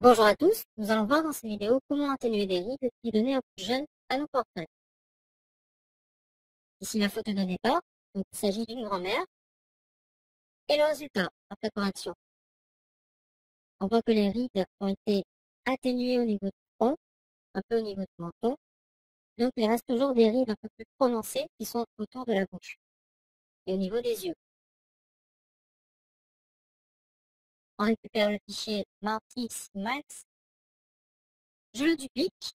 Bonjour à tous, nous allons voir dans cette vidéo comment atténuer des rides et donner un plus jeune à nos portraits. Ici la photo de départ, donc il s'agit d'une grand-mère, et le résultat après correction. On voit que les rides ont été atténuées au niveau du front, un peu au niveau du menton, donc il reste toujours des rides un peu plus prononcées qui sont autour de la bouche et au niveau des yeux. On récupère le fichier Marty Max, je le duplique,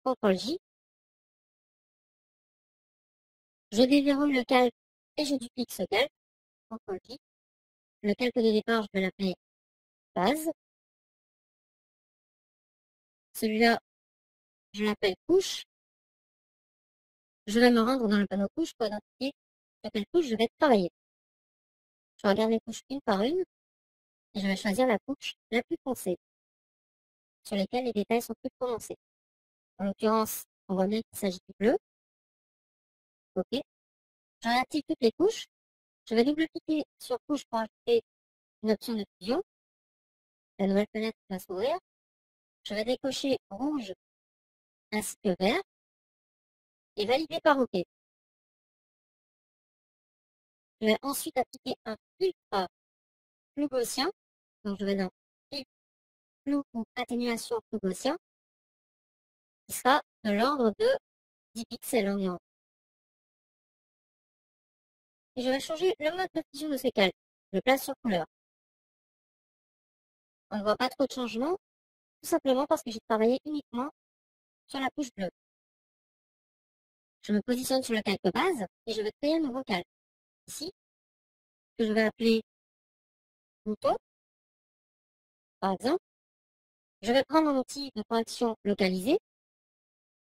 CTRL-J, je déverrouille le calque et je duplique ce calque, CTRL-J. Le calque de départ, je vais l'appeler base. Celui-là, je l'appelle couche. Je vais me rendre dans le panneau couche pour identifier quelle couche je vais travailler. Je regarde les couches une par une et je vais choisir la couche la plus foncée, sur lesquelles les détails sont plus prononcés. En l'occurrence, on voit bien qu'il s'agit du bleu. OK. Je réactive toutes les couches. Je vais double-cliquer sur couche pour ajouter une option de fusion. La nouvelle fenêtre va s'ouvrir. Je vais décocher rouge ainsi que vert et valider par OK. Je vais ensuite appliquer un filtre flou gaussien. Donc je vais dans filtre flou ou atténuation flou gaussien, qui sera de l'ordre de 10 pixels environ. Et je vais changer le mode de fusion de ce calque. Je le place sur couleur. On ne voit pas trop de changement, tout simplement parce que j'ai travaillé uniquement sur la couche bleue. Je me positionne sur le calque base et je vais créer un nouveau calque. Ici, que je vais appeler bouton, par exemple. Je vais prendre mon outil de correction localisé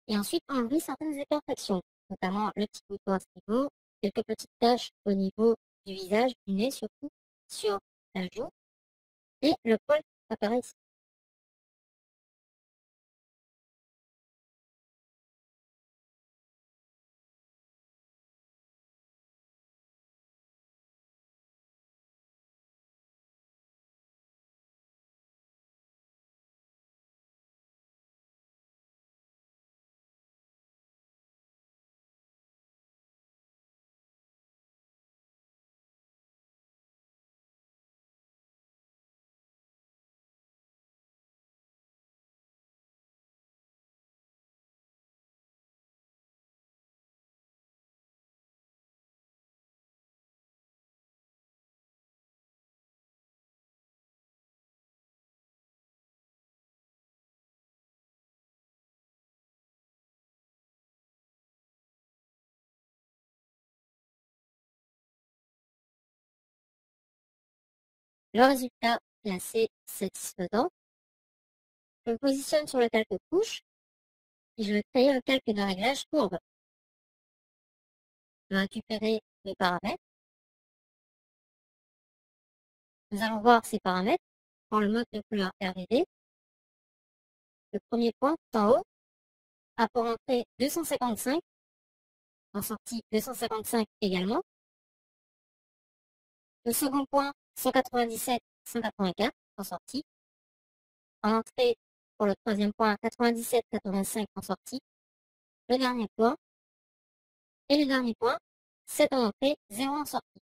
et ensuite enlever certaines imperfections, notamment le petit bouton à ce niveau, quelques petites taches au niveau du visage, du nez surtout, sur la joue, et le poil qui apparaît ici. Le résultat est assez satisfaisant. Je me positionne sur le calque couche et je vais créer un calque de réglage courbe. Je vais récupérer mes paramètres. Nous allons voir ces paramètres dans le mode de couleur RGB. Le premier point tout en haut a pour entrée 255, en sortie 255 également. Le second point 197, 184 en sortie. En entrée pour le troisième point 97, 85 en sortie. Le dernier point et le dernier point 7 en entrée, 0 en sortie.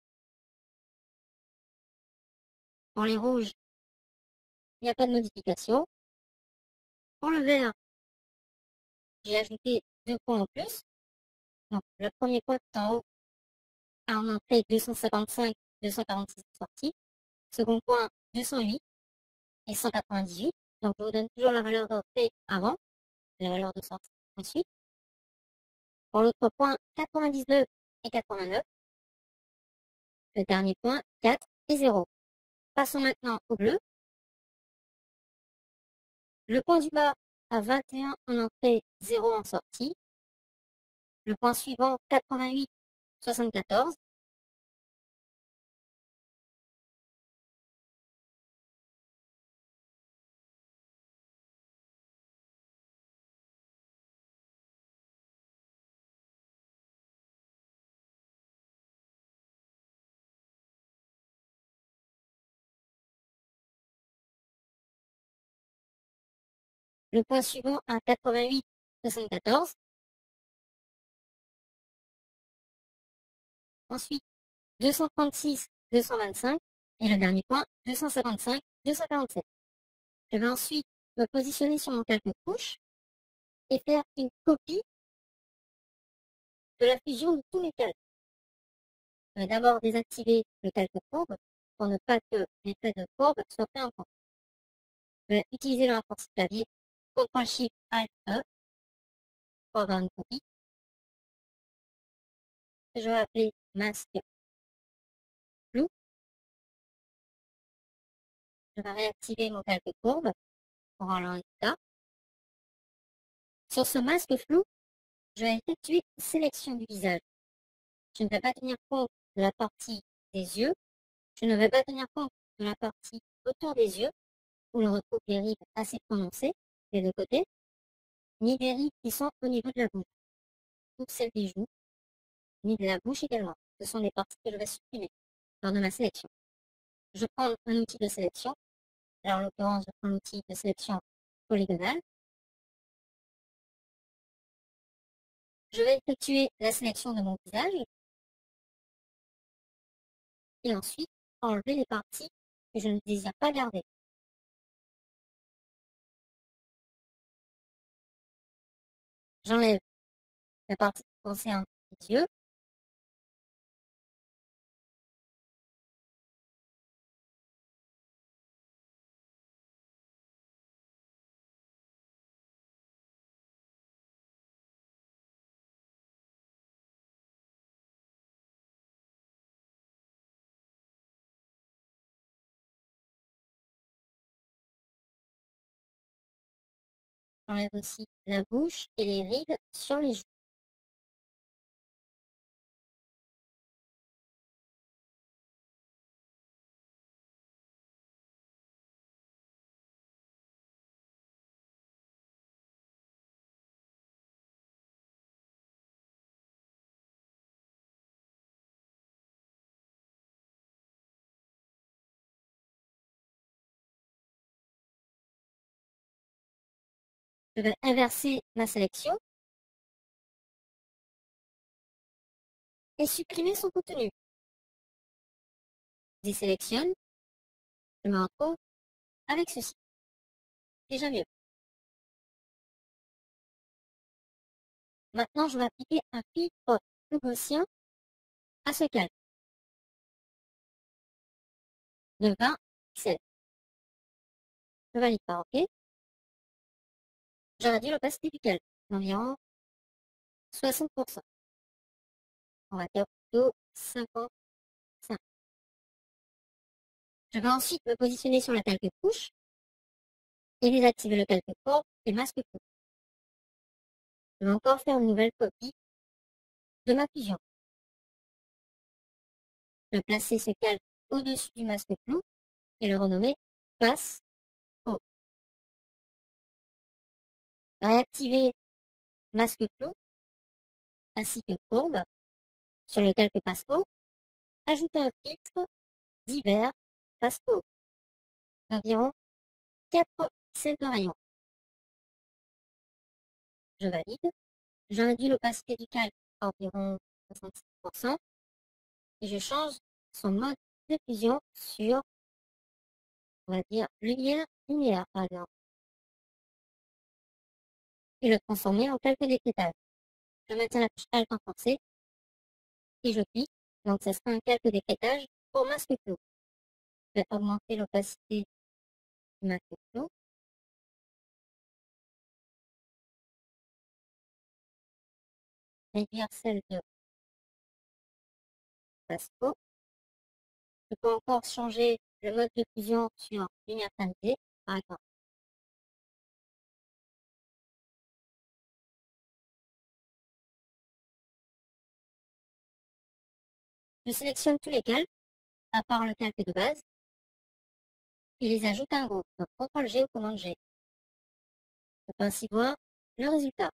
Pour les rouges, il n'y a pas de modification. Pour le vert, j'ai ajouté 2 points en plus. Donc, le premier point tout en haut a en entrée 255, 246 en sortie. Second point 208 et 198. Donc, je vous donne toujours la valeur d'entrée avant, la valeur de sortie ensuite. Pour l'autre point, 99 et 89. Le dernier point, 4 et 0. Passons maintenant au bleu. Le point du bas a 21 en entrée, 0 en sortie. Le point suivant, 88, 74. le point suivant à 88,74. Ensuite, 236,225. Et le dernier point, 255,247. Je vais ensuite me positionner sur mon calque-couche et faire une copie de la fusion de tous mes calques. Je vais d'abord désactiver le calque courbe pour ne pas que l'effet de courbe soit fait en compte. Je vais utiliser le raccourci clavier CTRL-SHIFT-ALT-E pour avoir une copie que je vais appeler masque flou. Je vais réactiver mon calque courbe pour avoir le résultat. Sur ce masque flou, je vais effectuer une sélection du visage. Je ne vais pas tenir compte de la partie des yeux. Je ne vais pas tenir compte de la partie autour des yeux, où l'on retrouve des rides assez prononcées des deux côtés, ni des rides qui sont au niveau de la bouche, ou celles des joues, ni de la bouche également. Ce sont des parties que je vais supprimer lors de ma sélection. Je prends un outil de sélection. Alors, en l'occurrence, je prends l'outil de sélection polygonale. Je vais effectuer la sélection de mon visage et ensuite enlever les parties que je ne désire pas garder. J'enlève la partie qui concerne les yeux. J'enlève aussi la bouche et les rides sur les joues. Je vais inverser ma sélection et supprimer son contenu. Je désélectionne, je me retrouve avec ceci. Déjà mieux. Maintenant, je vais appliquer un filtre gaussien à ce calque de 20 pixels. Je valide par OK. Je réduis l'opacité du calque d'environ 60%. On va dire plutôt 55. Je vais ensuite me positionner sur la calque couche et désactiver le calque courbe et le masque flou. Je vais encore faire une nouvelle copie de ma fusion. Je vais placer ce calque au-dessus du masque flou et le renommer face haut. Réactiver masque flou ainsi que courbe sur le calque face haut. Ajouter un filtre divers face haut d'environ 4 pixels de rayon. Je valide. Je réduis l'opacité du calque à environ 66% et je change son mode de fusion sur, on va dire, lumière par exemple, et le transformer en calque d'écrétage. Je maintiens la touche Alt renforcée et je clique, donc ça sera un calque d'écrétage pour masque flou. Je vais augmenter l'opacité du masque flou. Réduire celle de face haut. Je peux encore changer le mode de fusion sur lumière tamisée, par exemple. Je sélectionne tous les calques, à part le calque de base, et les ajoute à un groupe. Donc, CTRL G ou commande G. Je peux ainsi voir le résultat.